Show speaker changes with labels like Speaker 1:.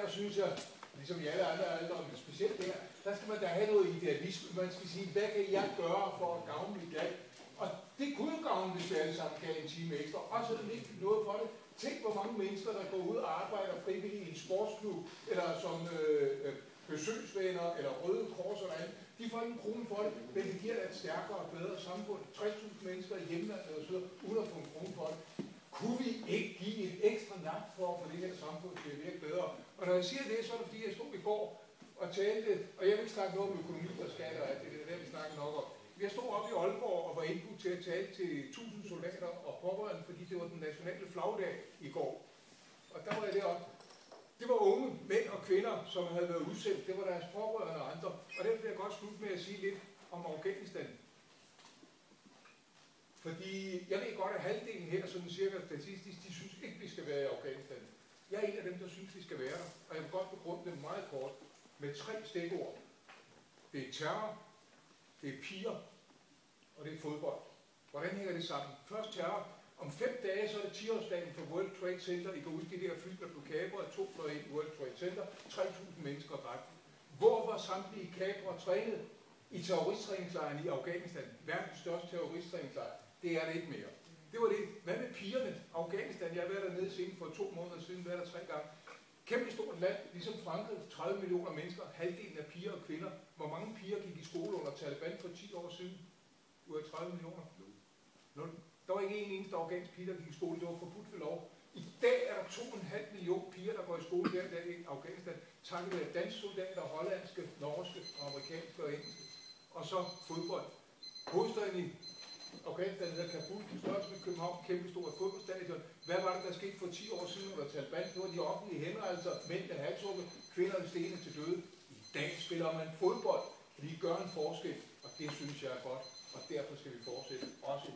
Speaker 1: der synes jeg, ligesom i alle andre aldre, men specielt der skal man da have noget idealisme. Man skal sige, hvad kan jeg gøre for at gavne mit land? Og det kunne jo gavne, hvis vi alle sammen gav en time ekstra. Og så er det ikke noget for det. Tænk, hvor mange mennesker, der går ud og arbejder frivilligt i en sportsklub, eller som besøgsvenner, eller Røde Kors eller andet. De får ikke en krone for det, men det giver et stærkere og bedre samfund. 60.000 mennesker i hjemlandet og så videre, uden at få en krone for det. Kunne vi ikke give et ekstra nap for at få det her samfund til at virke bedre? Og når jeg siger det, så er det fordi, jeg stod i går og talte, og jeg vil ikke snakke noget om økonomi og skatter, og det er det, vi snakker nok om. Jeg stod oppe i Aalborg og var indbudt til at tale til 1000 soldater og pårørende, fordi det var den nationale flagdag i går. Og der var jeg deroppe. Det var unge mænd og kvinder, som havde været udsendt. Det var deres pårørende og andre. Og derfor vil jeg godt slutte med at sige lidt om Afghanistan. Fordi jeg ved godt, at halvdelen her, sådan cirka statistisk, de synes ikke, vi skal være i Afghanistan. Jeg er en af dem, der synes, vi skal være der. Og jeg vil godt begrunde det meget kort med 3 stikord. Det er terror, det er piger, og det er fodbold. Hvordan hænger det sammen? Først terror. Om 5 dage, så er det 10-årsdagen for World Trade Center. I går ud i det her fly, der blev kapret, 2 fløj ind i World Trade Center, 3.000 mennesker dræbt. Hvor var samtlige kapre trænet? I terroristtræningslejren i Afghanistan. Verdens største terroristtræningslejr. Det er det ikke mere. Det var det. Hvad med pigerne? Afghanistan, jeg har været dernede siden for 2 måneder siden, været der 3 gange. Kæmpe stort land, ligesom Frankrig, 30 millioner mennesker, halvdelen af piger og kvinder. Hvor mange piger gik i skole under Taliban for 10 år siden? Ud af 30 millioner? 0. Der var ikke en eneste afghansk pige, der gik i skole. Det var forbudt ved lov. I dag er der 2,5 millioner piger, der går i skole hver dag i Afghanistan. Takket være danske soldater, hollandske, norske, amerikanske og engelske. Og så fodbold. Hovedstaden i Afghanistan hedder Kabul, størrelse med København, kæmpe stort fodboldstadion. Hvad var det, der skete for 10 år siden under Taliban? Det var de offentlige henrettelser, mænd der halshugget, kvinder stenet til døde. I dag spiller man fodbold, fordi det gør en forskel, og det synes jeg er godt, og derfor skal vi fortsætte også